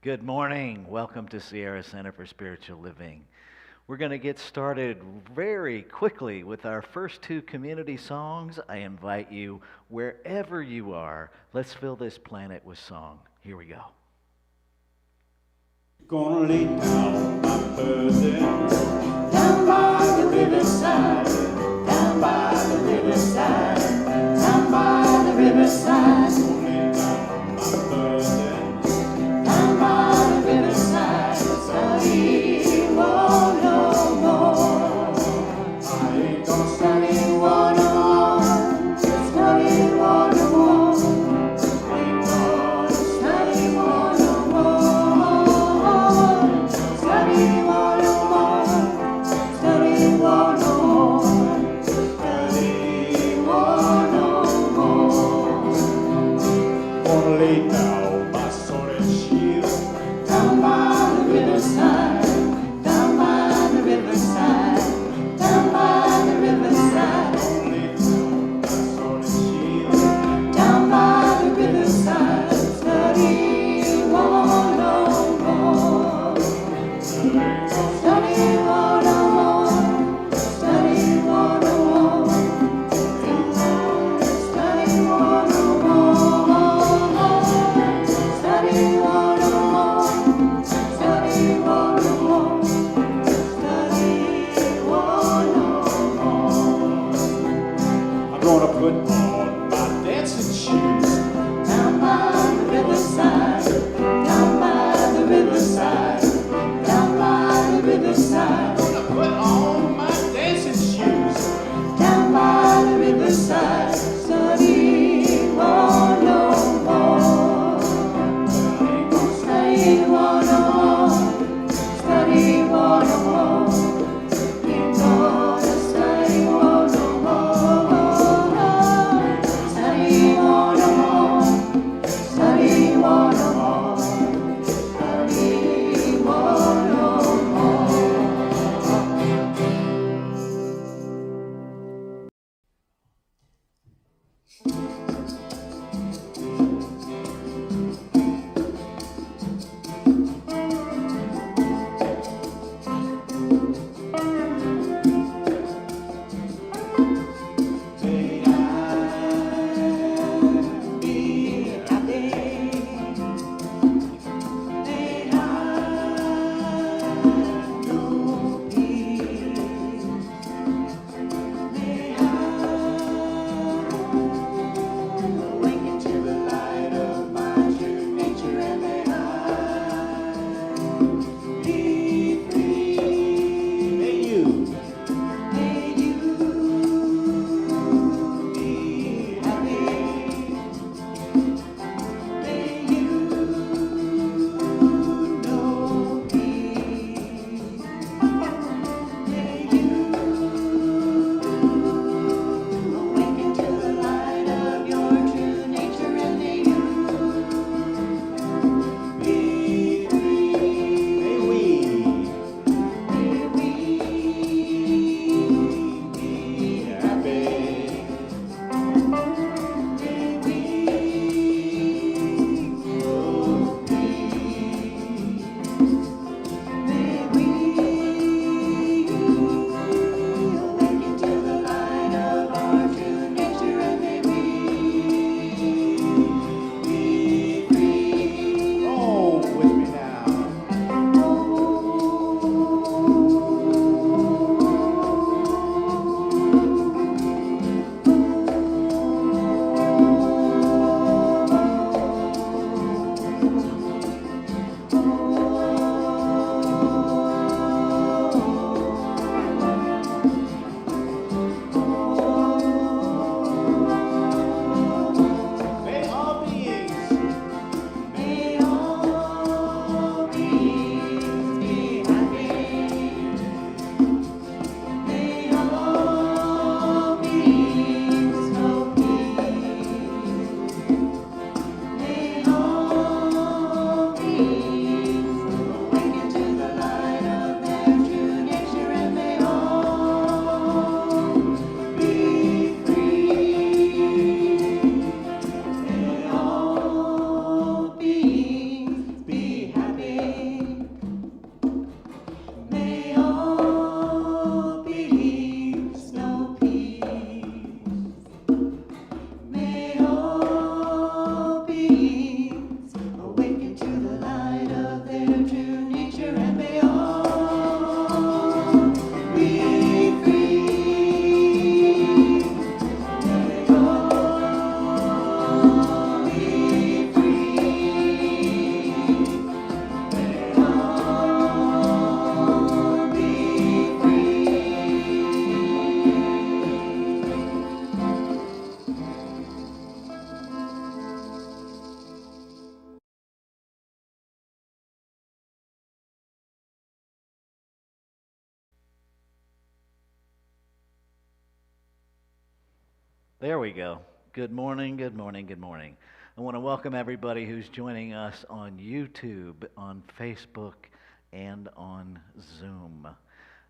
Good morning. Welcome to Sierra Center for Spiritual Living. We're going to get started very quickly with our first two community songs. I invite you, wherever you are, let's fill this planet with song. Here we go. Gonna lay down my burdens down by the riverside, down by the riverside, down by the riverside. lay down my burdens Down by the riverside, study war no more. I ain't gonna Study war no more. Study war no more. Ain't gonna study war no more. Study war no more. There we go. Good morning, good morning, good morning. I want to welcome everybody who's joining us on YouTube, on Facebook, and on Zoom.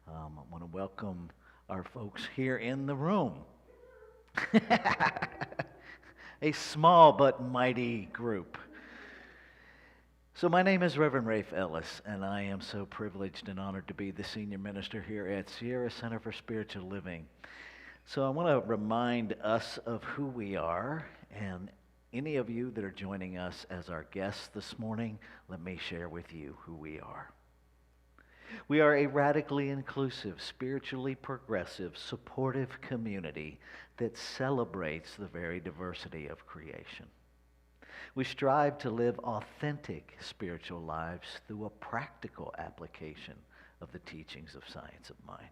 I want to welcome our folks here in the room. A small but mighty group. So my name is Reverend Rafe Ellis, and I am so privileged and honored to be the senior minister here at Sierra Center for Spiritual Living. So I want to remind us of who we are, and any of you that are joining us as our guests this morning, let me share with you who we are. We are a radically inclusive, spiritually progressive, supportive community that celebrates the very diversity of creation. We strive to live authentic spiritual lives through a practical application of the teachings of science of mind.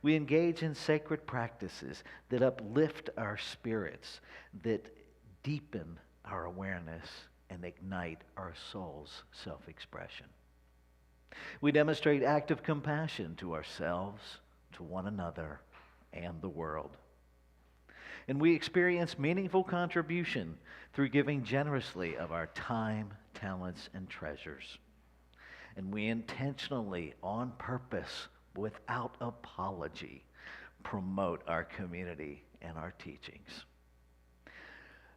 We engage in sacred practices that uplift our spirits, that deepen our awareness, and ignite our soul's self-expression. We demonstrate active compassion to ourselves, to one another, and the world. And we experience meaningful contribution through giving generously of our time, talents, and treasures. And we intentionally, on purpose, without apology, promote our community and our teachings.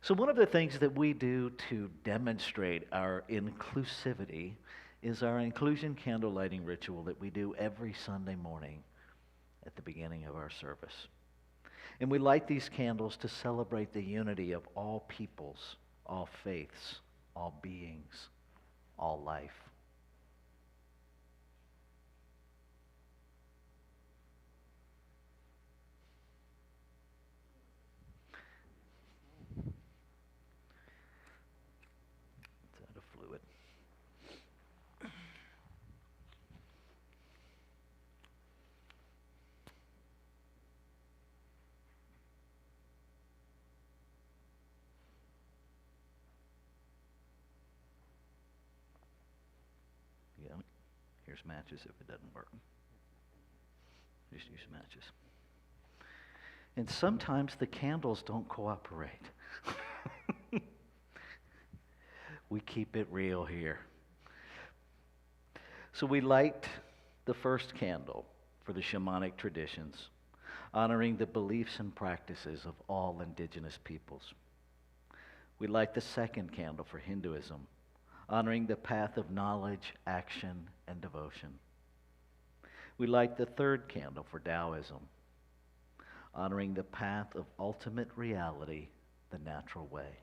So one of the things that we do to demonstrate our inclusivity is our inclusion candle lighting ritual that we do every Sunday morning at the beginning of our service. And we light these candles to celebrate the unity of all peoples, all faiths, all beings, all life. It's out of fluid. Yeah, here's matches if it doesn't work. Just use matches. And sometimes the candles don't cooperate. We keep it real here. So we light the first candle for the shamanic traditions, honoring the beliefs and practices of all indigenous peoples. We light the second candle for Hinduism, honoring the path of knowledge, action, and devotion. We light the third candle for Taoism, honoring the path of ultimate reality, the natural way.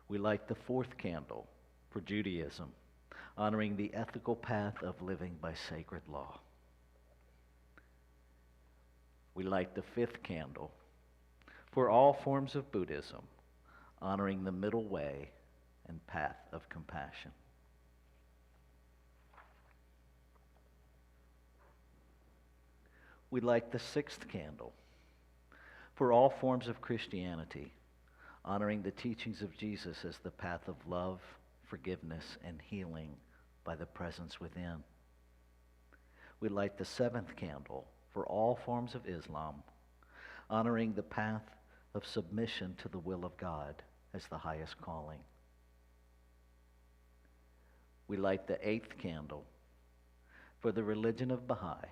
We light the fourth candle for Judaism, honoring the ethical path of living by sacred law. We light the fifth candle for all forms of Buddhism, honoring the middle way and path of compassion. We light the sixth candle for all forms of Christianity, honoring the teachings of Jesus as the path of love, forgiveness, and healing by the presence within. We light the seventh candle for all forms of Islam, honoring the path of submission to the will of God as the highest calling. We light the eighth candle for the religion of Baha'i,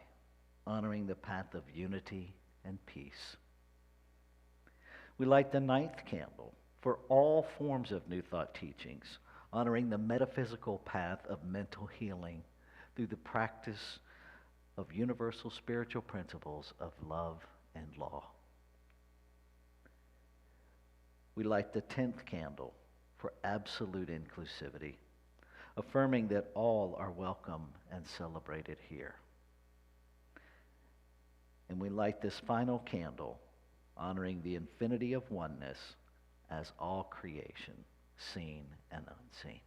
honoring the path of unity and peace. We light the ninth candle for all forms of New Thought teachings, honoring the metaphysical path of mental healing through the practice of universal spiritual principles of love and law. We light the 10th candle for absolute inclusivity, affirming that all are welcome and celebrated here. And we light this final candle, honoring the infinity of oneness as all creation, seen and unseen.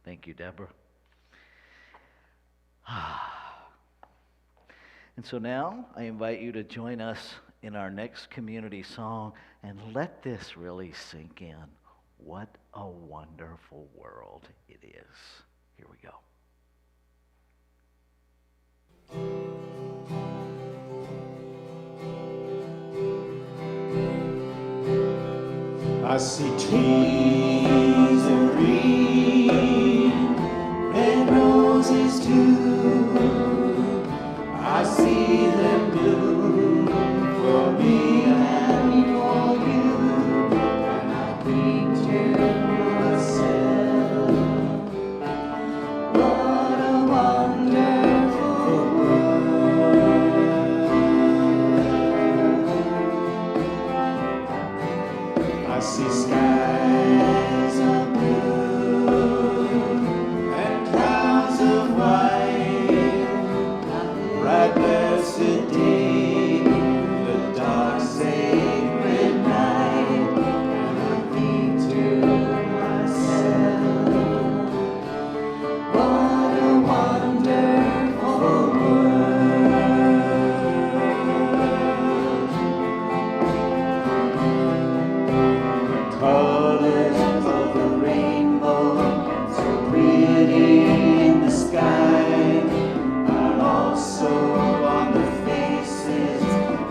Thank you, Deborah. And so now I invite you to join us in our next community song and let this really sink in. What a wonderful world it is. Here we go. I see trees of green, red roses too. I see them bloom for me and for you. And I think to myself, what a wonderful world. I see skies of blue and clouds of white, bright blessed day, the dark sacred night. And I think to myself, what a wonderful world. Colors of the rainbow, so pretty in the sky, are also on the faces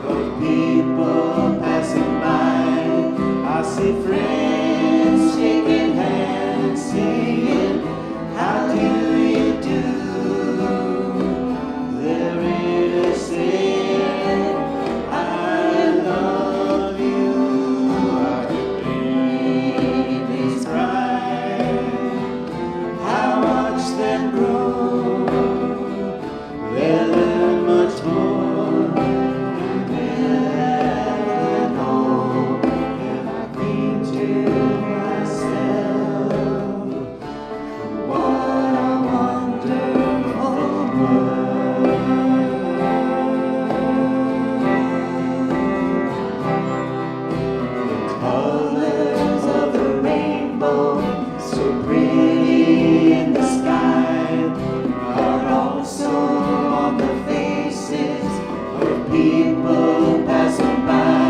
of people passing by. I see friends shaking hands, saying, how do you do? They're really saying, I love you. I hear Babies cry, I watch them grow. They'll learn much more than we'll ever know. And I think to myself, what a wonderful world. Colors of the rainbow, so pretty in the sky, are also on the faces of people passing by.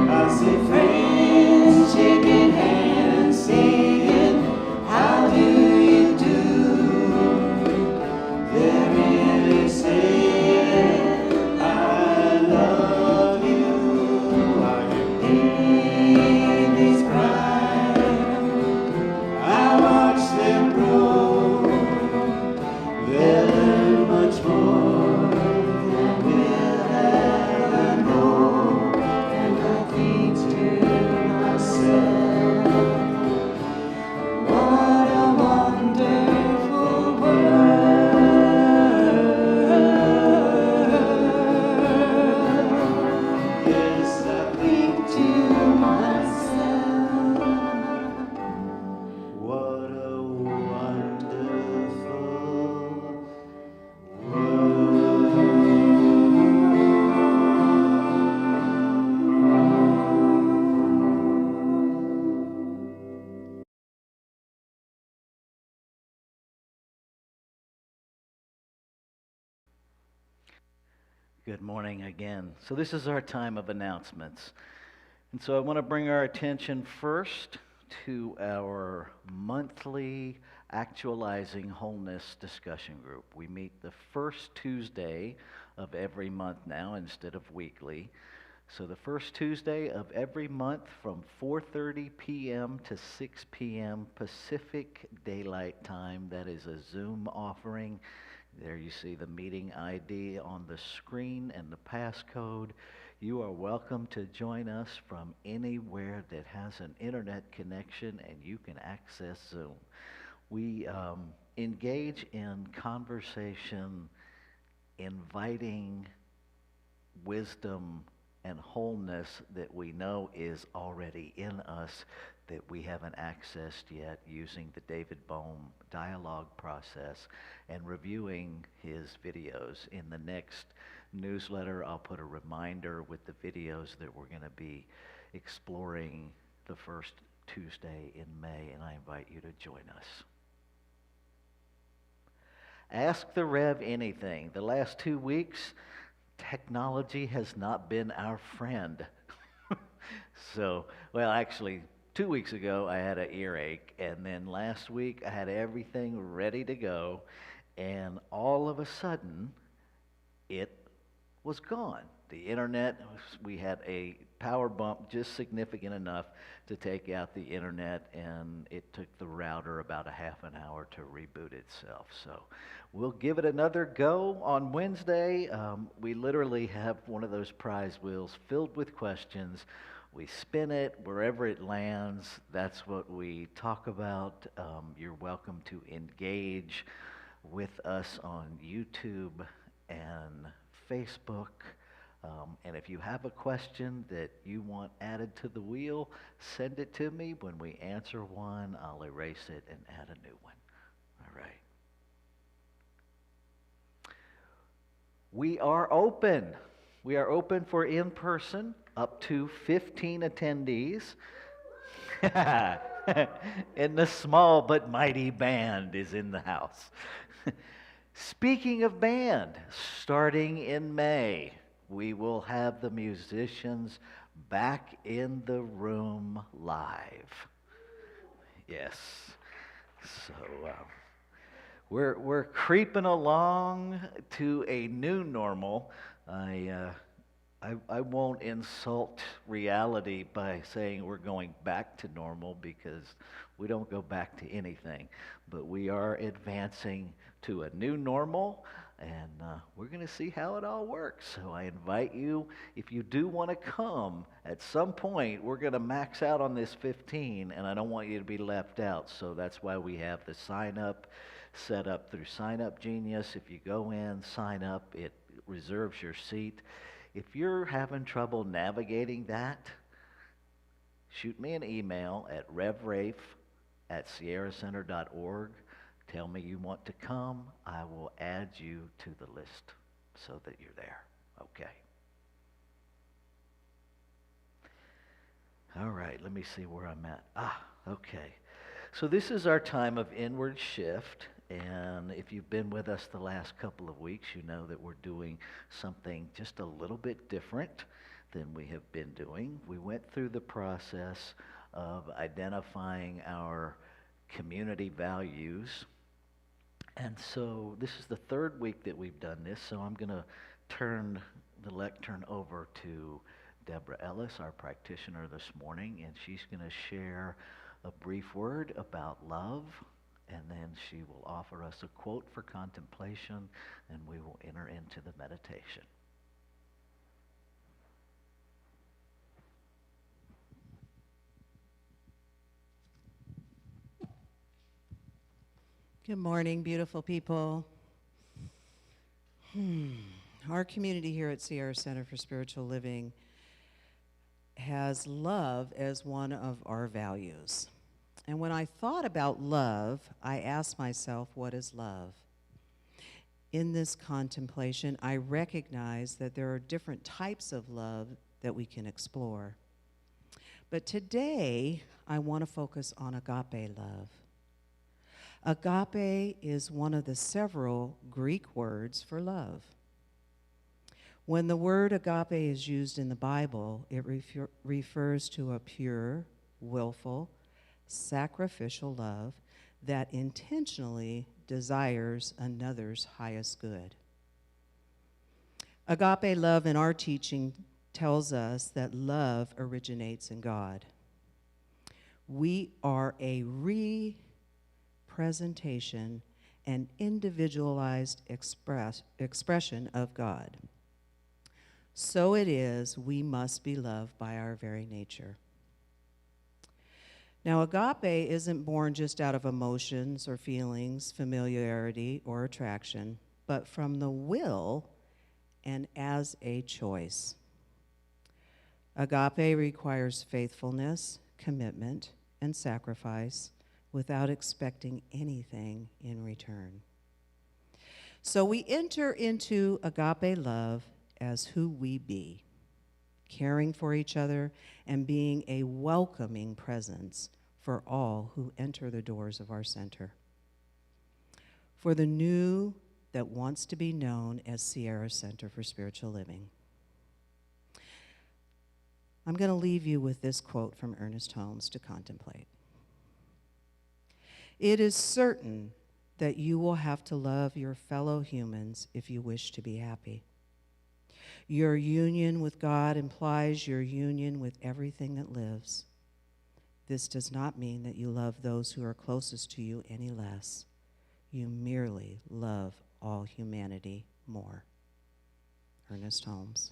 I see friends shaking hands, saying, how do you do? They're really saying, I love you. I hear Babies cry, I watch them grow. They'll learn much more than we'll ever know. And I think to myself, what a wonderful world. Yes, I think to myself, what a wonderful Good morning again. So, this is our time of announcements. And so, I want to bring our attention first to our monthly Actualizing Wholeness discussion group. We meet the first Tuesday of every month now instead of weekly. So, the first Tuesday of every month from 4:30 p.m. to 6 p.m. Pacific Daylight Time. That is a Zoom offering. There you see the meeting ID on the screen and the passcode. You are welcome to join us from anywhere that has an internet connection and you can access Zoom. We engage in conversation, inviting wisdom and wholeness that we know is already in us that we haven't accessed yet, using the David Bohm dialogue process and reviewing his videos. In the next newsletter, I'll put a reminder with the videos that we're going to be exploring the first Tuesday in May, and I invite you to join us. Ask the Rev anything. The last 2 weeks, technology has not been our friend. So, well, actually, 2 weeks ago I had an earache, and then last week I had everything ready to go, and all of a sudden it was gone. The internet, we had a power bump just significant enough to take out the internet, and it took the router about a half an hour to reboot itself. So we'll give it another go on Wednesday. We literally have one of those prize wheels filled with questions. We spin it wherever it lands. That's what we talk about. You're welcome to engage with us on YouTube and Facebook. And if you have a question that you want added to the wheel, send it to me. When we answer one, I'll erase it and add a new one. All right. We are open. We are open for in-person, up to 15 attendees. And the small but mighty band is in the house. Speaking of band, starting in May, we will have the musicians back in the room live. Yes. So we're creeping along to a new normal. I won't insult reality by saying we're going back to normal, because we don't go back to anything. But we are advancing to a new normal, and we're going to see how it all works. So I invite you, if you do want to come, at some point we're going to max out on this 15, and I don't want you to be left out. So that's why we have the sign up set up through Sign Up Genius. If you go in, sign up, it reserves your seat. If you're having trouble navigating that, shoot me an email at revrafe@sierracenter.org. Tell me you want to come. I will add you to the list so that you're there. Okay. All right, let me see where I'm at. Okay. So this is our time of inward shift. And if you've been with us the last couple of weeks, you know that we're doing something just a little bit different than we have been doing. We went through the process of identifying our community values. And so this is the third week that we've done this, so I'm going to turn the lectern over to Deborah Ellis, our practitioner this morning, and she's going to share a brief word about love. And then she will offer us a quote for contemplation, and we will enter into the meditation. Good morning, beautiful people. Our community here at Sierra Center for Spiritual Living has love as one of our values. And when I thought about love, I asked myself, what is love? In this contemplation, I recognize that there are different types of love that we can explore. But today, I want to focus on agape love. Agape is one of the several Greek words for love. When the word agape is used in the Bible, it refers to a pure, willful, sacrificial love that intentionally desires another's highest good. Agape love in our teaching tells us that love originates in God. We are a representation and individualized expression of God. So it is, we must be loved by our very nature. Now, agape isn't born just out of emotions or feelings, familiarity or attraction, but from the will and as a choice. Agape requires faithfulness, commitment, and sacrifice without expecting anything in return. So we enter into agape love as who we be, caring for each other and being a welcoming presence for all who enter the doors of our center. For the new that wants to be known as Sierra Center for Spiritual Living. I'm going to leave you with this quote from Ernest Holmes to contemplate. It is certain that you will have to love your fellow humans if you wish to be happy. Your union with God implies your union with everything that lives. This does not mean that you love those who are closest to you any less. You merely love all humanity more. Ernest Holmes.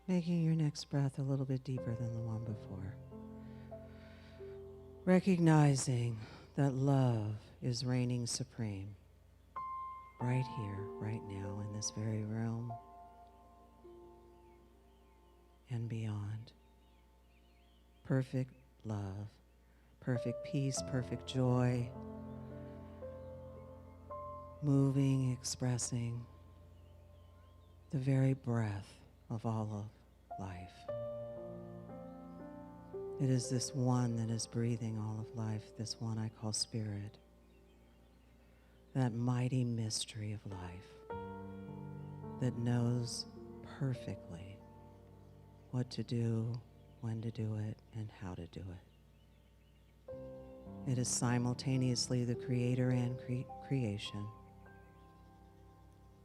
Making your next breath a little bit deeper than the one before. Recognizing that love is reigning supreme right here, right now, in this very room and beyond. Perfect love, perfect peace, perfect joy, moving, expressing the very breath of all of life. It is this one that is breathing all of life, this one I call spirit, that mighty mystery of life that knows perfectly what to do, when to do it, and how to do it. It is simultaneously the creator and creation.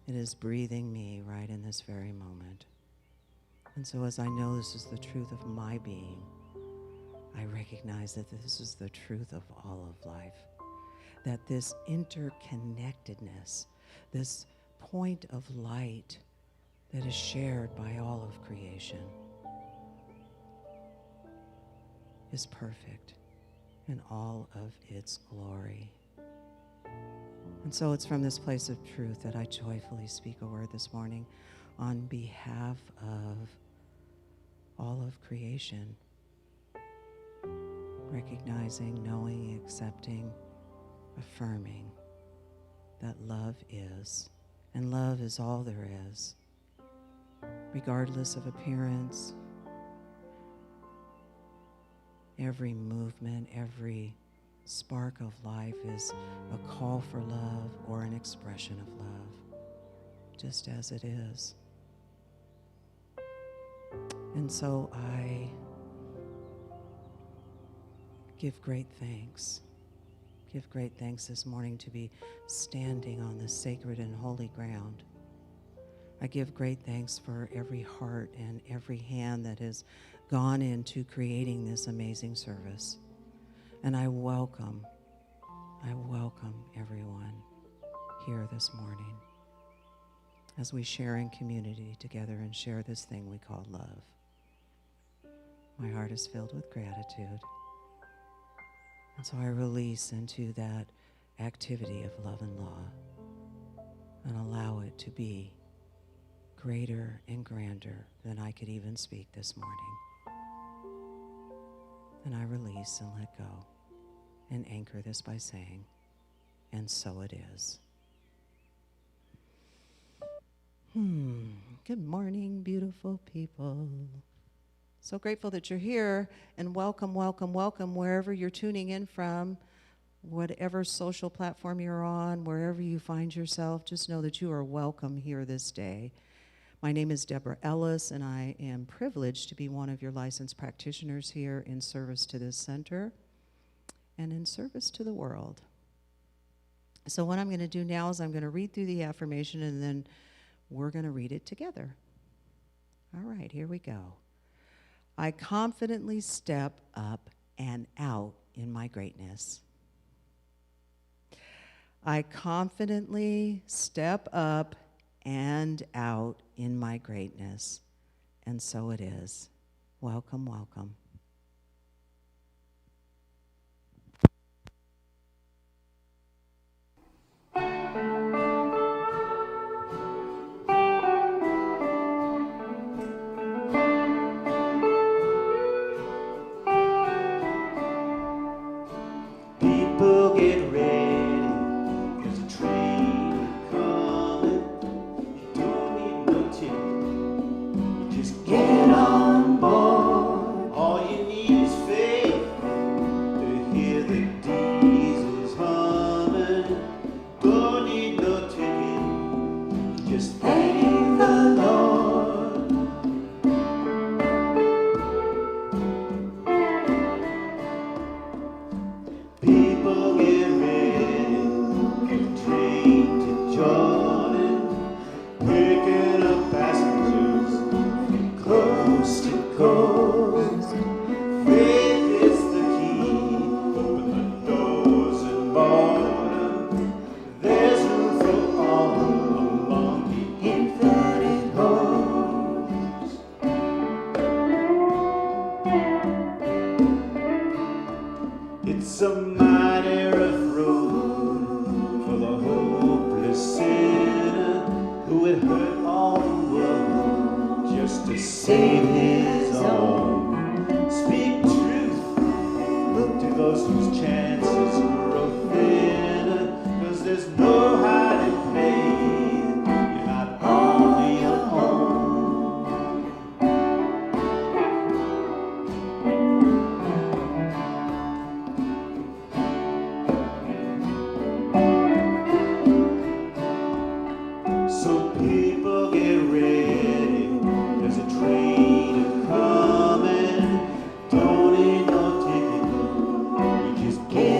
It is breathing me right in this very moment. And so as I know this is the truth of my being, I recognize that this is the truth of all of life, that this interconnectedness, this point of light that is shared by all of creation is perfect in all of its glory. And so it's from this place of truth that I joyfully speak a word this morning on behalf of all of creation, recognizing, knowing, accepting, affirming that love is, and love is all there is, regardless of appearance. Every movement, every spark of life is a call for love or an expression of love, just as it is. And so I give great thanks this morning to be standing on this sacred and holy ground. I give great thanks for every heart and every hand that has gone into creating this amazing service. And I welcome everyone here this morning as we share in community together and share this thing we call love. My heart is filled with gratitude. And so I release into that activity of love and law and allow it to be greater and grander than I could even speak this morning. And I release and let go and anchor this by saying, and so it is. Good morning, beautiful people. So grateful that you're here, and welcome, welcome, welcome wherever you're tuning in from, whatever social platform you're on, wherever you find yourself, just know that you are welcome here this day. My name is Deborah Ellis, and I am privileged to be one of your licensed practitioners here in service to this center and in service to the world. So what I'm going to do now is I'm going to read through the affirmation, and then we're going to read it together. All right, here we go. I confidently step up and out in my greatness. I confidently step up and out in my greatness. And so it is. Welcome, welcome. People get ready, there's a train coming. You don't need no ticket, you just get on board. All you need is faith to hear the diesels humming. Don't need no ticket, you just thank the Lord. People get ready, get train to Jordan, picking up passengers from coast to coast. Faith is the key, open the doors and board them. There's room for all among the infinite hosts. It's a mighty rough road for the hopeless sinner who would hurt all the world just to save his own. Speak truth to those whose chances grow thinner, 'cause there's no hiding pain. You're not on your own. So people get ready, there's a train a coming. Don't need no ticket, you just get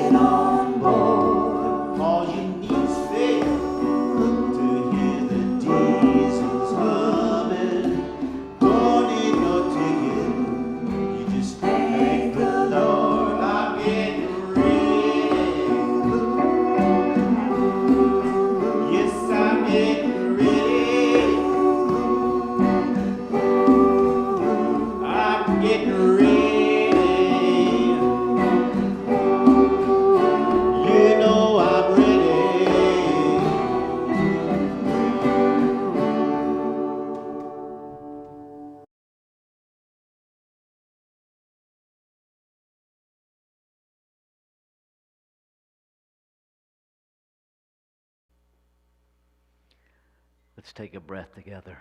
Let's take a breath together.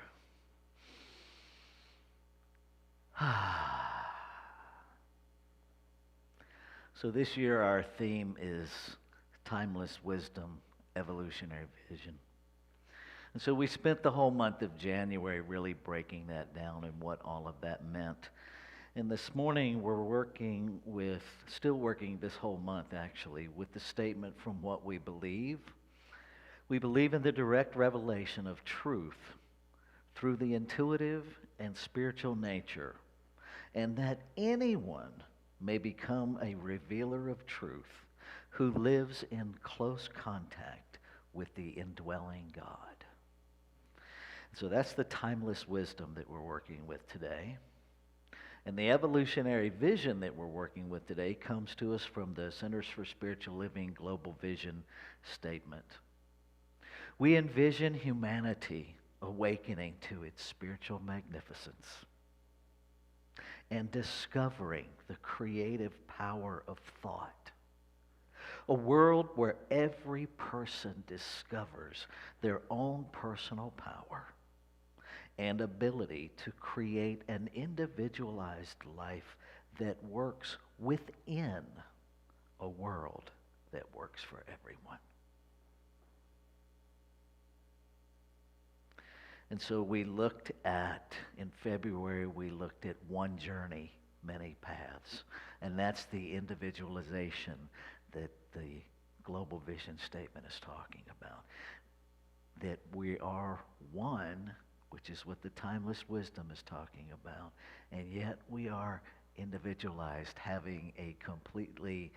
So this year our theme is timeless wisdom, evolutionary vision. And so we spent the whole month of January really breaking that down and what all of that meant. And this morning we're still working this whole month actually, with the statement from what we believe. We believe in the direct revelation of truth through the intuitive and spiritual nature, and that anyone may become a revealer of truth who lives in close contact with the indwelling God. So that's the timeless wisdom that we're working with today. And the evolutionary vision that we're working with today comes to us from the Centers for Spiritual Living Global Vision statement. We envision humanity awakening to its spiritual magnificence and discovering the creative power of thought. A world where every person discovers their own personal power and ability to create an individualized life that works within a world that works for everyone. And so in February, we looked at one journey, many paths. And that's the individualization that the Global Vision Statement is talking about. That we are one, which is what the timeless wisdom is talking about, and yet we are individualized, having a completely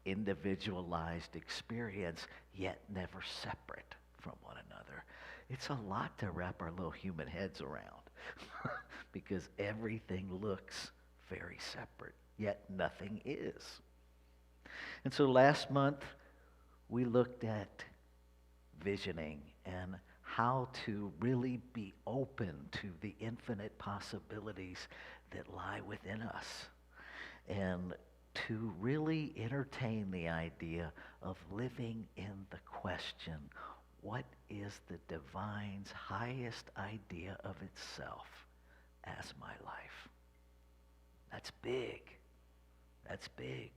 individualized experience, yet never separate from one another. It's a lot to wrap our little human heads around because everything looks very separate, yet nothing is. And so last month, we looked at visioning and how to really be open to the infinite possibilities that lie within us, and to really entertain the idea of living in the question, what is the divine's highest idea of itself as my life? That's big. That's big.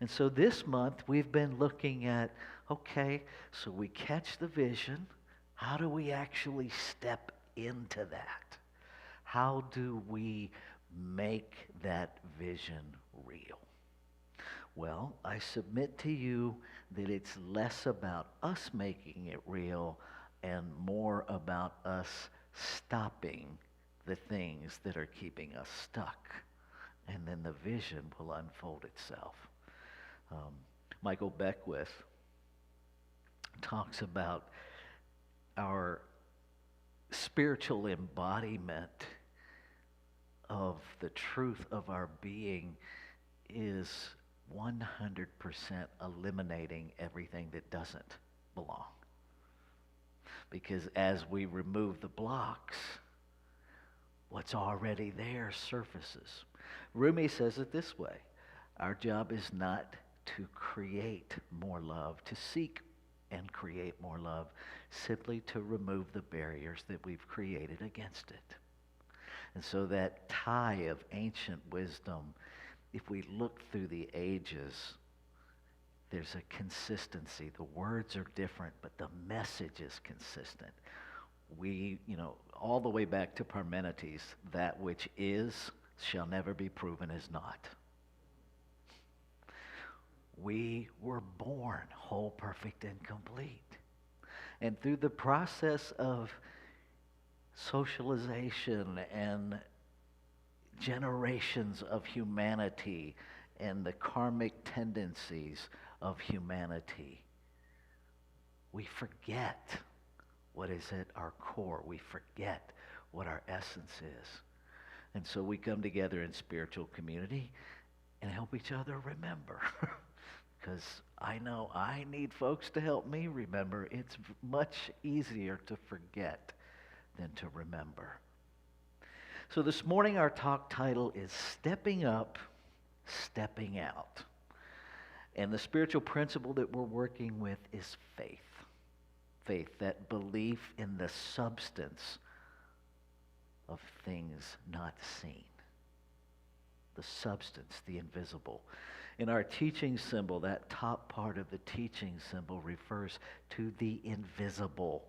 And so this month we've been looking at, okay, so we catch the vision. How do we actually step into that? How do we make that vision real? Well, I submit to you that it's less about us making it real and more about us stopping the things that are keeping us stuck. And then the vision will unfold itself. Michael Beckwith talks about our spiritual embodiment of the truth of our being is 100% eliminating everything that doesn't belong. Because as we remove the blocks, what's already there surfaces. Rumi says it this way: our job is not to create more love, to seek and create more love, simply to remove the barriers that we've created against it. And so that tie of ancient wisdom, if we look through the ages, there's a consistency. The words are different, but the message is consistent. We, all the way back to Parmenides, that which is shall never be proven as not. We were born whole, perfect, and complete. And through the process of socialization and generations of humanity and the karmic tendencies of humanity, we forget what is at our core. We forget what our essence is. And so we come together in spiritual community and help each other remember. Because I know I need folks to help me remember. It's much easier to forget than to remember. So this morning our talk title is Stepping Up, Stepping Out. And the spiritual principle that we're working with is faith. faith, that belief in the substance of things not seen. The substance, the invisible. In our teaching symbol, that top part of the teaching symbol refers to the invisible.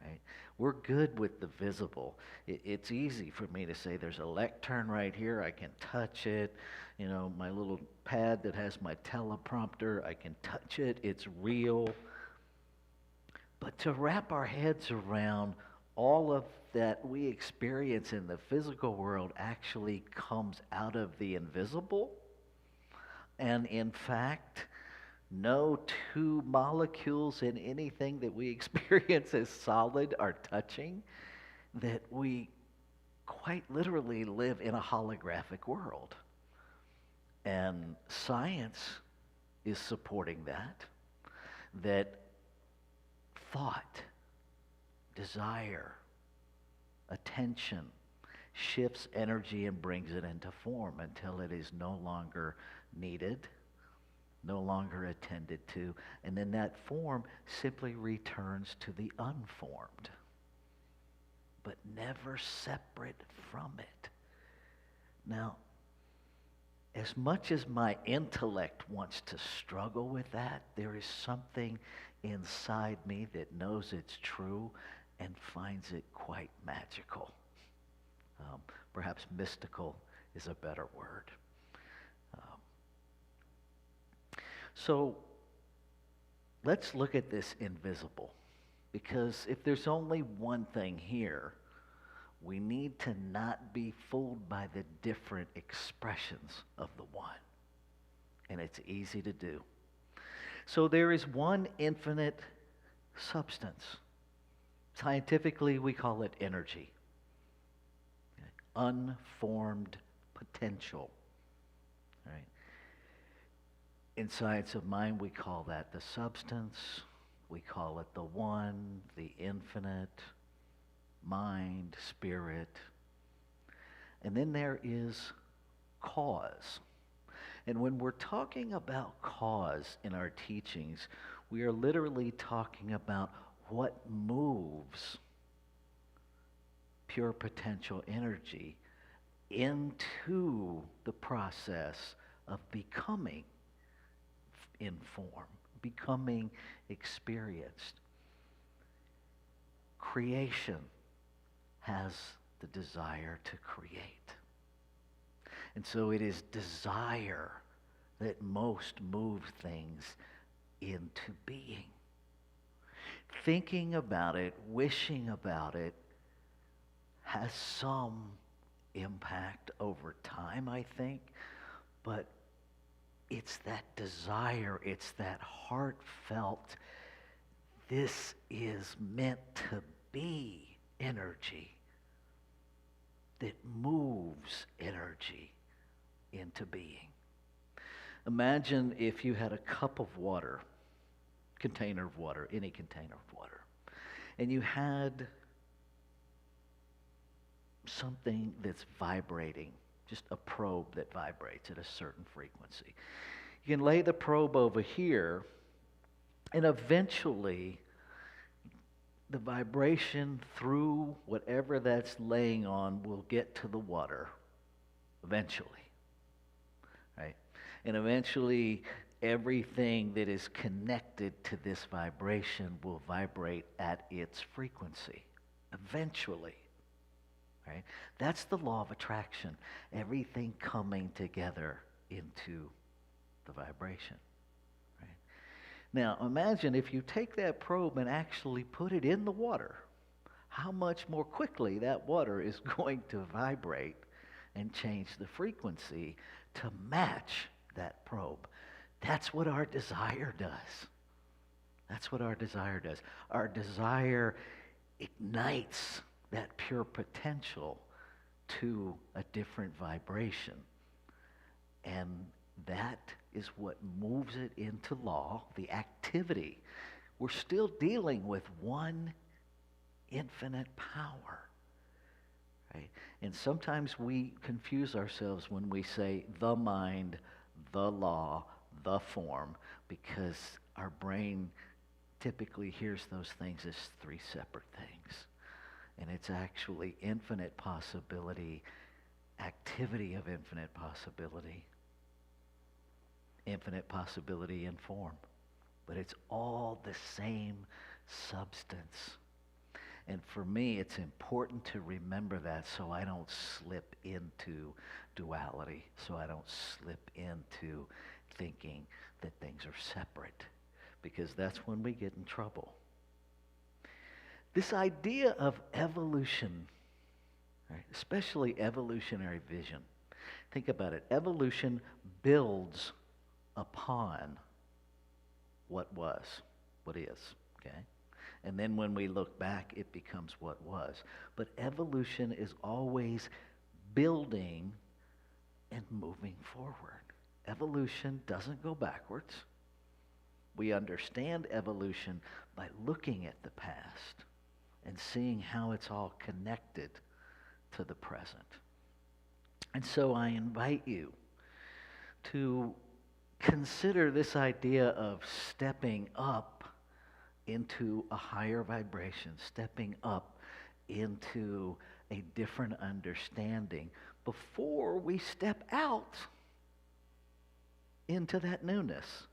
Right? We're good with the visible. It's easy for me to say there's a lectern right here. I can touch it. You know, my little pad that has my teleprompter, I can touch it. It's real. But to wrap our heads around all of that we experience in the physical world actually comes out of the invisible. And in fact, no two molecules in anything that we experience as solid are touching, that we quite literally live in a holographic world. And science is supporting that thought, desire, attention shifts energy and brings it into form until it is no longer needed, no longer attended to, and then that form simply returns to the unformed, but never separate from it. Now, as much as my intellect wants to struggle with that, there is something inside me that knows it's true and finds it quite magical. Perhaps mystical is a better word. So let's look at this invisible, because if there's only one thing here, we need to not be fooled by the different expressions of the one. And it's easy to do. So there is one infinite substance. Scientifically, we call it energy. Unformed potential. Right? In science of mind, we call that the substance. We call it the one, the infinite, mind, spirit. And then there is cause. And when we're talking about cause in our teachings, we are literally talking about what moves pure potential energy into the process of becoming in form, becoming experienced. Creation has the desire to create. And so it is desire that most moves things into being. Thinking about it, wishing about it, has some impact over time, I think, but it's that desire, it's that heartfelt, this is meant to be energy that moves energy into being. Imagine if you had a cup of water, container of water, any container of water, and you had something that's vibrating, just a probe that vibrates at a certain frequency. You can lay the probe over here, and eventually the vibration through whatever that's laying on will get to the water, eventually, right? And eventually everything that is connected to this vibration will vibrate at its frequency, eventually. Right? That's the law of attraction. Everything coming together into the vibration. Right? Now, imagine if you take that probe and actually put it in the water, how much more quickly that water is going to vibrate and change the frequency to match that probe. That's what our desire does. That's what our desire does. Our desire ignites that pure potential to a different vibration. And that is what moves it into law, the activity. We're still dealing with one infinite power. Right? And sometimes we confuse ourselves when we say the mind, the law, the form, because our brain typically hears those things as three separate things. And it's actually infinite possibility, activity of infinite possibility in form. But it's all the same substance. And for me, it's important to remember that so I don't slip into duality, so I don't slip into thinking that things are separate, because that's when we get in trouble. This idea of evolution, right, especially evolutionary vision, think about it. Evolution builds upon what is, okay? And then when we look back, it becomes what was. But evolution is always building and moving forward. Evolution doesn't go backwards. We understand evolution by looking at the past and seeing how it's all connected to the present. And so I invite you to consider this idea of stepping up into a higher vibration, stepping up into a different understanding before we step out into that newness,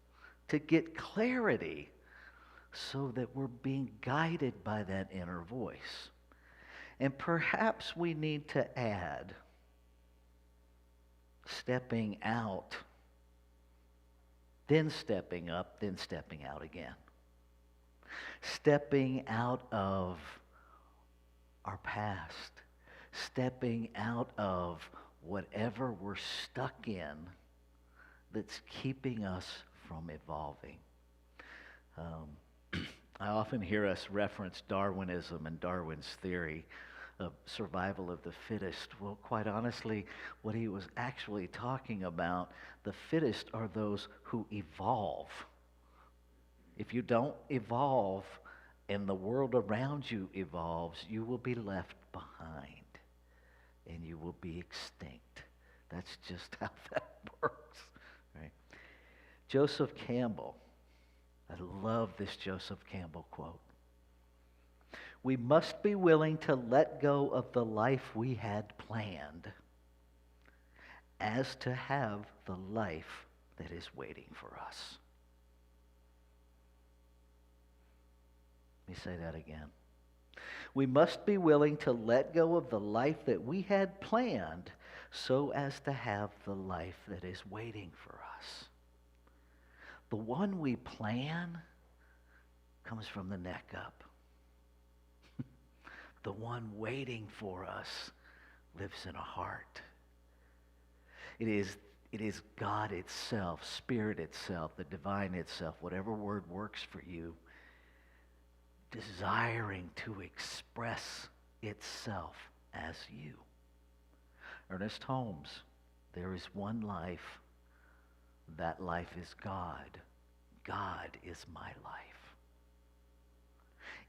to get clarity so that we're being guided by that inner voice. And perhaps we need to add stepping out, then stepping up, then stepping out again. Stepping out of our past, stepping out of whatever we're stuck in that's keeping us from evolving. I often hear us reference Darwinism and Darwin's theory of survival of the fittest. Well, quite honestly, what he was actually talking about, the fittest are those who evolve. If you don't evolve and the world around you evolves, you will be left behind and you will be extinct. That's just how that works, right? Joseph Campbell, I love this Joseph Campbell quote. We must be willing to let go of the life we had planned as to have the life that is waiting for us. Let me say that again. We must be willing to let go of the life that we had planned so as to have the life that is waiting for us. The one we plan comes from the neck up. The one waiting for us lives in a heart. It is God itself, Spirit itself, the divine itself, whatever word works for you, desiring to express itself as you. Ernest Holmes, there is one life. That life is God. God is my life.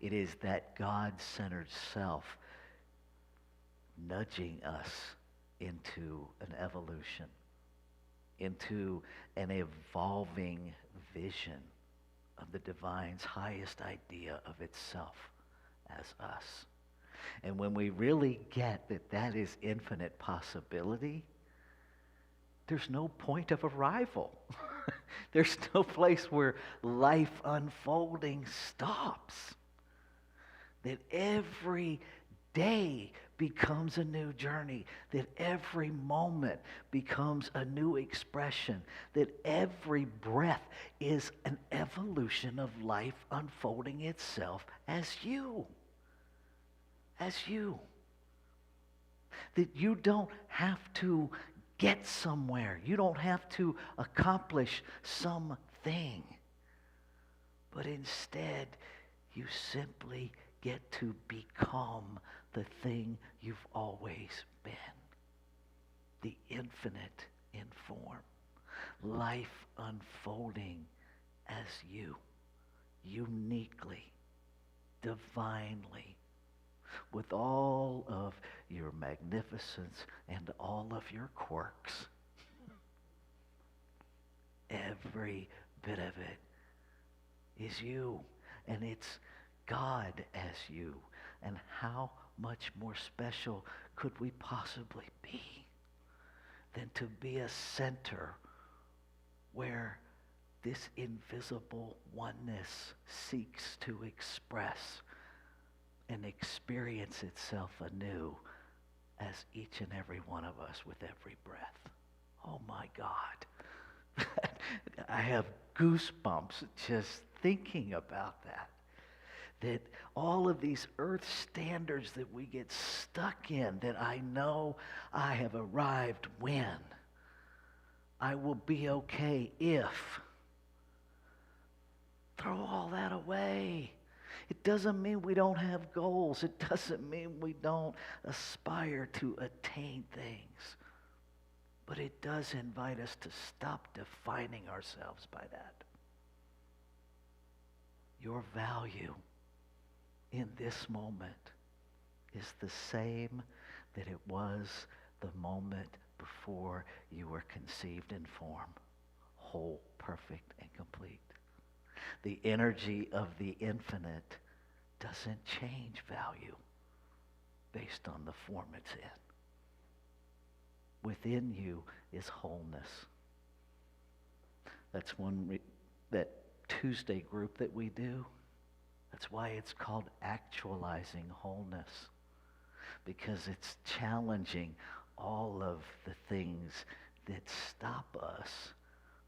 It is that God-centered self nudging us into an evolution, into an evolving vision of the divine's highest idea of itself as us. And when we really get that that is infinite possibility, there's no point of arrival. There's no place where life unfolding stops. That every day becomes a new journey, that every moment becomes a new expression, that every breath is an evolution of life unfolding itself as you. As you. That you don't have to get somewhere. You don't have to accomplish something. But instead, you simply get to become the thing you've always been. The infinite in form. Life unfolding as you. Uniquely. Divinely. With all of your magnificence and all of your quirks. Every bit of it is you. and it's God as you. And how much more special could we possibly be than to be a center where this invisible oneness seeks to express and experience itself anew as each and every one of us with every breath. Oh my God. I have goosebumps just thinking about that. That all of these earth standards that we get stuck in, that I know I have arrived when. I will be okay if. Throw all that away. It doesn't mean we don't have goals. It doesn't mean we don't aspire to attain things. But it does invite us to stop defining ourselves by that. Your value in this moment is the same that it was the moment before you were conceived in form, whole, perfect, and complete. The energy of the infinite doesn't change value based on the form it's in. Within you is wholeness. That's that Tuesday group that we do. That's why it's called actualizing wholeness, because it's challenging all of the things that stop us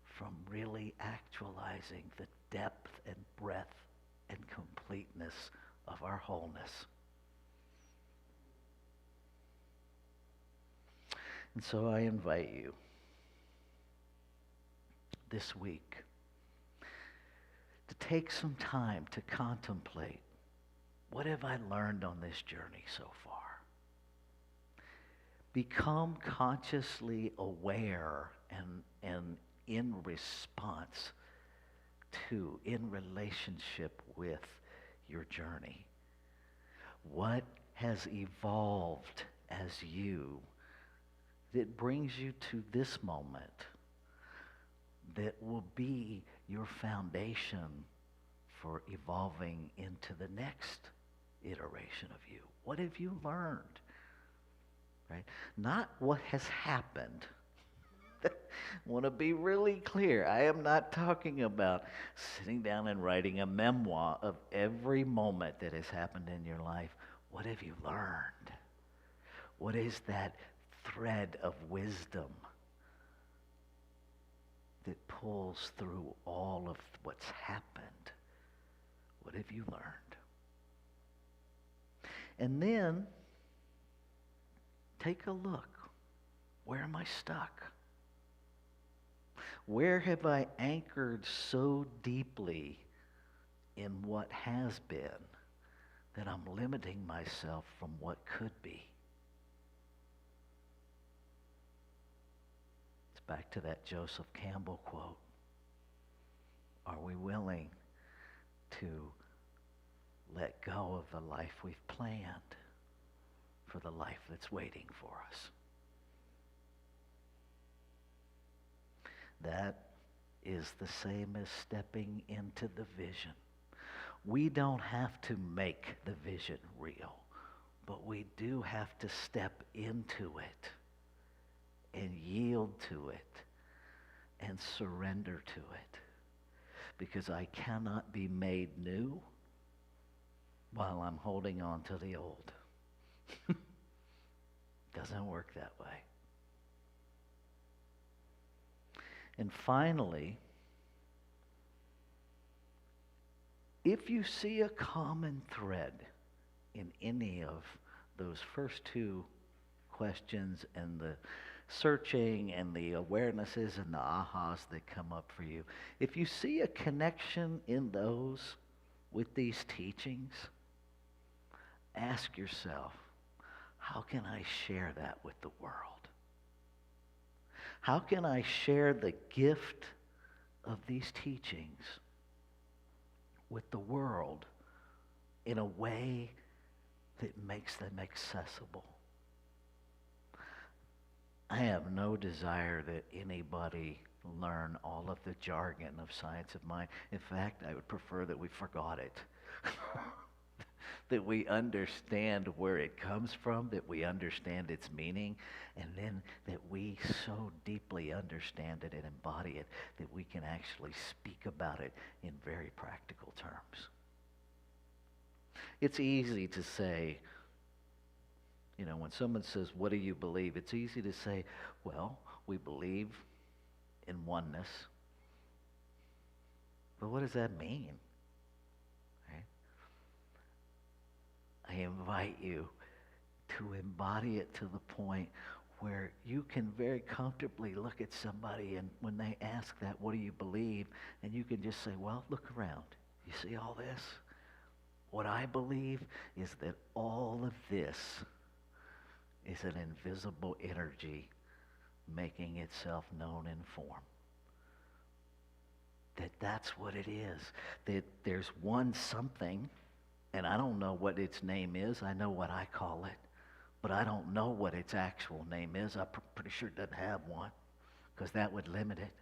from really actualizing the depth and breadth and completeness of our wholeness. And so I invite you this week to take some time to contemplate, what have I learned on this journey so far? Become consciously aware and in response to, in relationship with your journey. What has evolved as you that brings you to this moment that will be your foundation for evolving into the next iteration of you? What have you learned? Right? Not what has happened. I want to be really clear. I am not talking about sitting down and writing a memoir of every moment that has happened in your life. What have you learned? What is that thread of wisdom that pulls through all of what's happened? What have you learned? And then take a look. Where am I stuck? Where have I anchored so deeply in what has been that I'm limiting myself from what could be? It's back to that Joseph Campbell quote. Are we willing to let go of the life we've planned for the life that's waiting for us? That is the same as stepping into the vision. We don't have to make the vision real, but we do have to step into it and yield to it and surrender to it. Because I cannot be made new while I'm holding on to the old. Doesn't work that way. And finally, if you see a common thread in any of those first two questions and the searching and the awarenesses and the ahas that come up for you, if you see a connection in those with these teachings, ask yourself, how can I share that with the world? How can I share the gift of these teachings with the world in a way that makes them accessible? I have no desire that anybody learn all of the jargon of science of mind. In fact, I would prefer that we forgot it. That we understand where it comes from, that we understand its meaning, and then that we so deeply understand it and embody it that we can actually speak about it in very practical terms. It's easy to say, when someone says, what do you believe? It's easy to say, well, we believe in oneness. But what does that mean? Right? I invite you to embody it to the point where you can very comfortably look at somebody, and when they ask that, what do you believe? And you can just say, well, look around. You see all this? What I believe is that all of this is an invisible energy making itself known in form. That's what it is. That there's one something, and I don't know what its name is. I know what I call it, but I don't know what its actual name is. I'm pretty sure it doesn't have one, because that would limit it.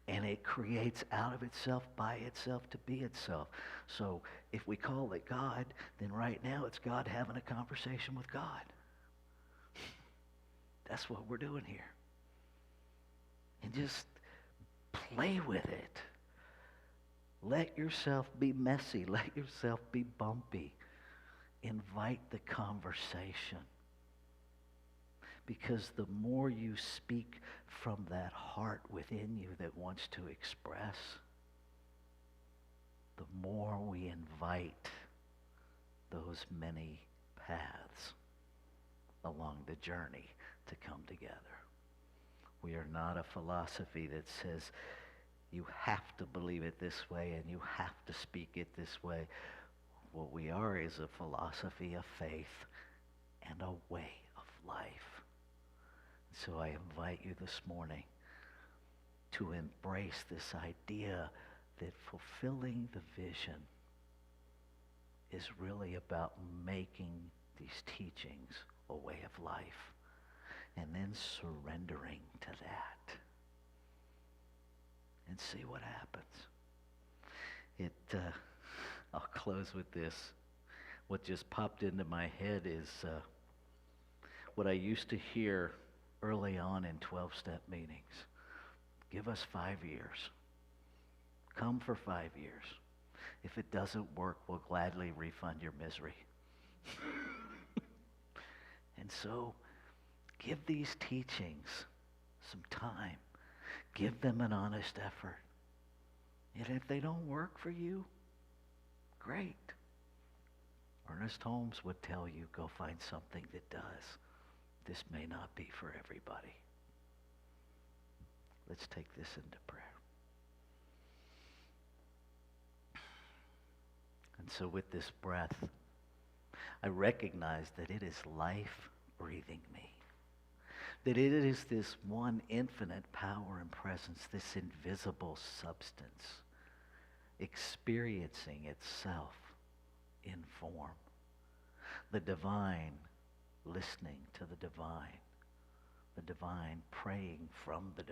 And it creates out of itself, by itself, to be itself. So if we call it God, then right now it's God having a conversation with God. That's what we're doing here. And just play with it. Let yourself be messy. Let yourself be bumpy. Invite the conversation. Because the more you speak from that heart within you that wants to express, the more we invite those many paths along the journey to come together. We are not a philosophy that says you have to believe it this way and you have to speak it this way. What we are is a philosophy of faith and a way of life. So I invite you this morning to embrace this idea that fulfilling the vision is really about making these teachings a way of life and then surrendering to that and see what happens. I'll close with this. What just popped into my head is what I used to hear early on in 12-step meetings. Give us 5 years. Come for 5 years. If it doesn't work, we'll gladly refund your misery. And so, give these teachings some time. Give them an honest effort. And if they don't work for you, great. Ernest Holmes would tell you, go find something that does. This may not be for everybody. Let's take this into prayer. And so with this breath, I recognize that it is life breathing me. That it is this one infinite power and presence, this invisible substance, experiencing itself in form. The divine listening to the divine praying from the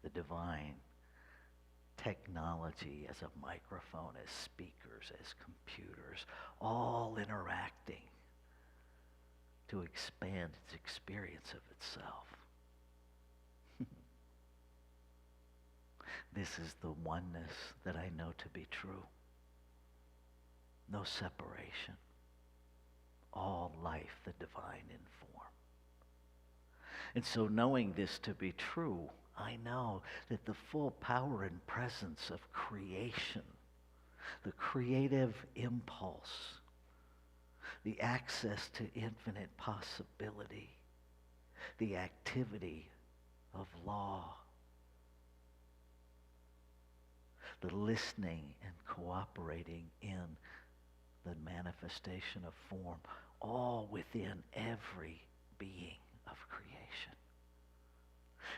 divine technology as a microphone, as speakers, as computers, all interacting to expand its experience of itself. This is the oneness that I know to be true. No separation. All life, the divine in form. And so knowing this to be true, I know that the full power and presence of creation, the creative impulse, the access to infinite possibility, the activity of law, the listening and cooperating in the manifestation of form, all within every being of creation.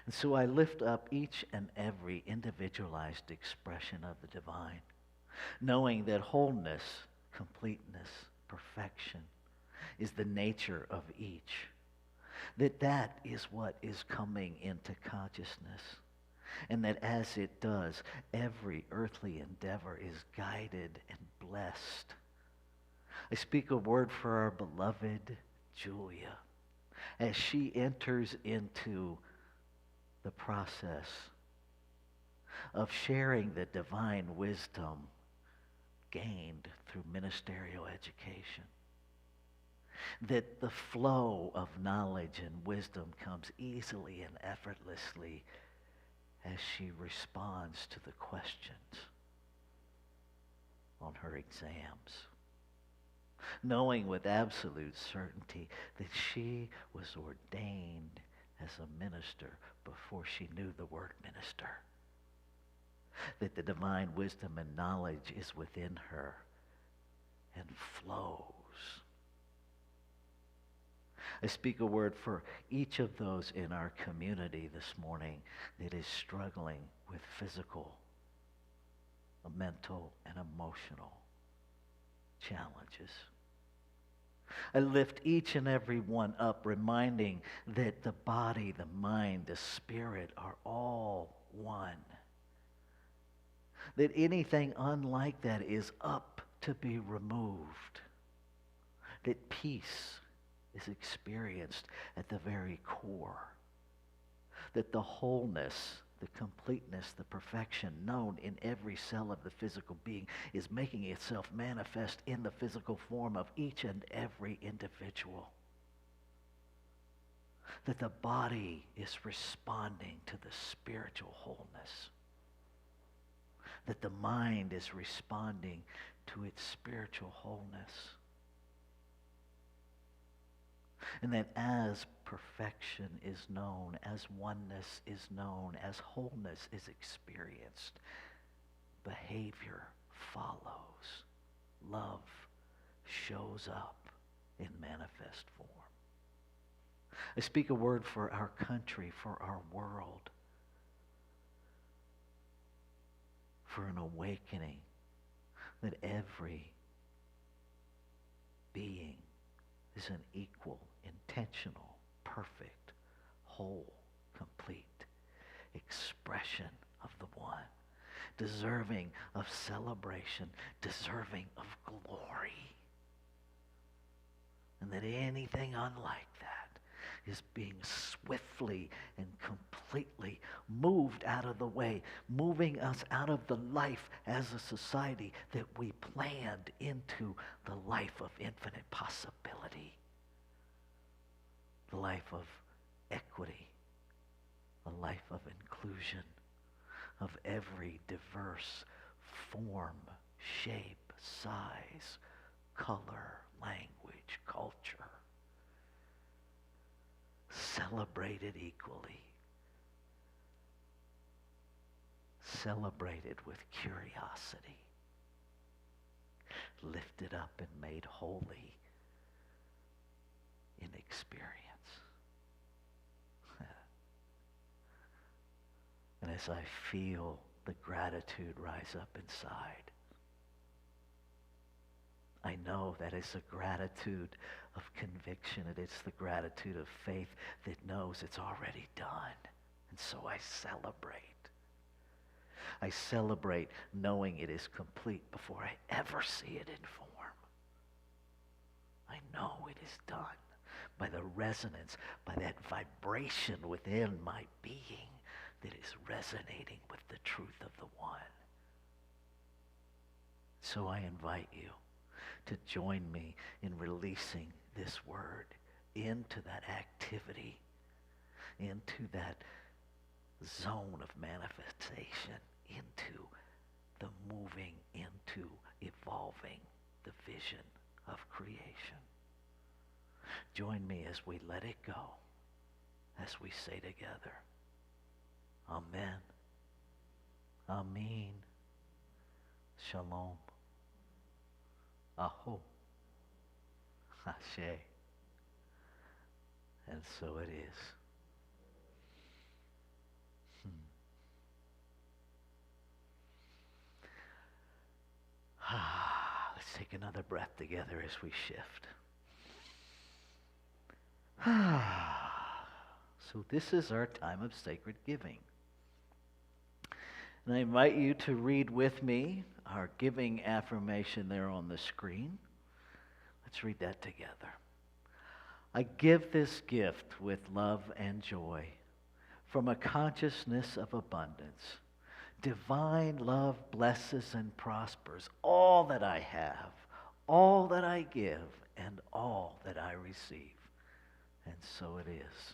And so I lift up each and every individualized expression of the divine, knowing that wholeness, completeness, perfection is the nature of each. That is what is coming into consciousness. And that as it does, every earthly endeavor is guided and blessed. I speak a word for our beloved Julia as she enters into the process of sharing the divine wisdom gained through ministerial education. That the flow of knowledge and wisdom comes easily and effortlessly as she responds to the questions on her exams, knowing with absolute certainty that she was ordained as a minister before she knew the word minister, that the divine wisdom and knowledge is within her and flows. I speak a word for each of those in our community this morning that is struggling with physical, mental, and emotional challenges. I lift each and every one up, reminding that the body, the mind, the spirit are all one. That anything unlike that is up to be removed. That peace is experienced at the very core. That the wholeness, the completeness, the perfection known in every cell of the physical being is making itself manifest in the physical form of each and every individual. That the body is responding to the spiritual wholeness. That the mind is responding to its spiritual wholeness. And that as perfection is known, as oneness is known, as wholeness is experienced, behavior follows. Love shows up in manifest form. I speak a word for our country, for our world, for an awakening that every being is an equal, intentional, perfect, whole, complete expression of the one, deserving of celebration, deserving of glory. And that anything unlike that is being swiftly and completely moved out of the way, moving us out of the life as a society that we planned into the life of infinite possibility, the life of equity, a life of inclusion, of every diverse form, shape, size, color, language, culture, celebrated equally, celebrated with curiosity, lifted up and made holy in experience. And as I feel the gratitude rise up inside, I know that it's a gratitude of conviction, and it's the gratitude of faith that knows it's already done. And so I celebrate. I celebrate knowing it is complete before I ever see it in form. I know it is done by the resonance, by that vibration within my being that is resonating with the truth of the one. So I invite you to join me in releasing this word into that activity, into that zone of manifestation, into the moving, into evolving the vision of creation. Join me as we let it go, as we say together, Amen, Amen, Shalom, Aho, Ashe, and so it is. Let's take another breath together as we shift. So this is our time of sacred giving. And I invite you to read with me our giving affirmation there on the screen. Let's read that together. I give this gift with love and joy from a consciousness of abundance. Divine love blesses and prospers all that I have, all that I give, and all that I receive. And so it is.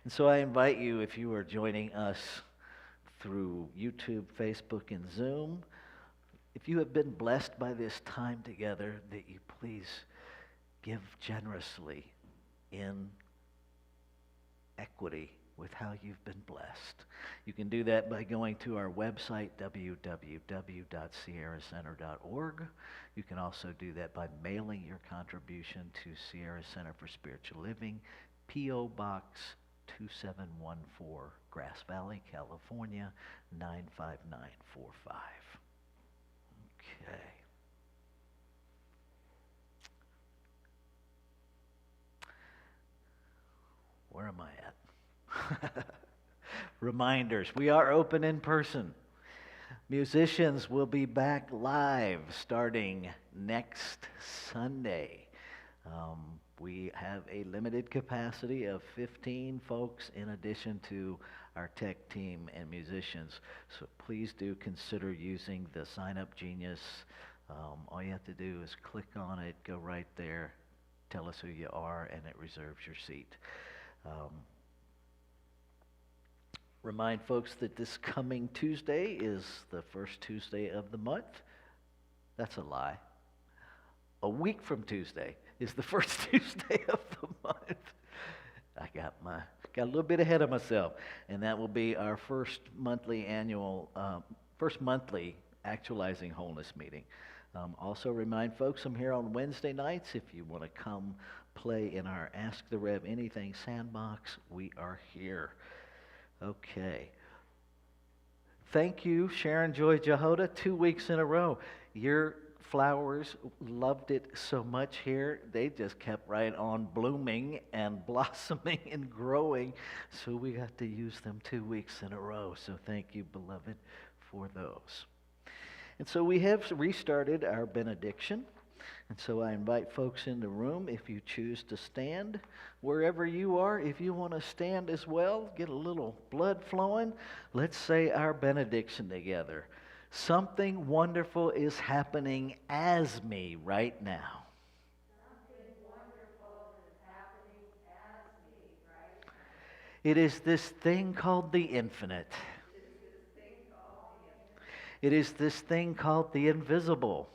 And so I invite you, if you are joining us through YouTube, Facebook, and Zoom, if you have been blessed by this time together, that you please give generously in equity with how you've been blessed. You can do that by going to our website, www.sierracenter.org. You can also do that by mailing your contribution to Sierra Center for Spiritual Living, P.O. Box 2714, Grass Valley, California, 95945. Okay. Where am I at? Reminders. We are open in person. Musicians will be back live starting next Sunday. We have a limited capacity of 15 folks in addition to our tech team and musicians. So please do consider using the Sign Up Genius. All you have to do is click on it, go right there, tell us who you are, and it reserves your seat. Remind folks that this coming Tuesday is the first Tuesday of the month. That's a lie. A week from Tuesday is the first Tuesday of the month. I got a little bit ahead of myself, and that will be our first monthly Actualizing Wholeness meeting. Also remind folks I'm here on Wednesday nights. If you want to come play in our Ask the Rev Anything sandbox, we are here. Okay. Thank you, Sharon Joy Jehoda, 2 weeks in a row. Your flowers loved it so much here. They just kept right on blooming and blossoming and growing. So we got to use them 2 weeks in a row. So thank you, beloved, for those. And so we have restarted our benediction. And so I invite folks in the room, if you choose to stand, wherever you are, if you want to stand as well, get a little blood flowing, let's say our benediction together. Something wonderful is happening as me right now. Something wonderful is happening as me right now. It is this thing called the infinite. It is this thing called the invisible.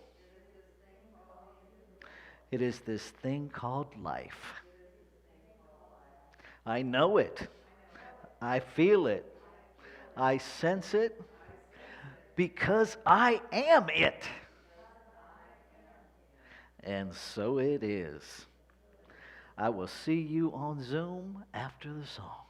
It is this thing called life. I know it. I feel it. I sense it because I am it. And so it is. I will see you on Zoom after the song.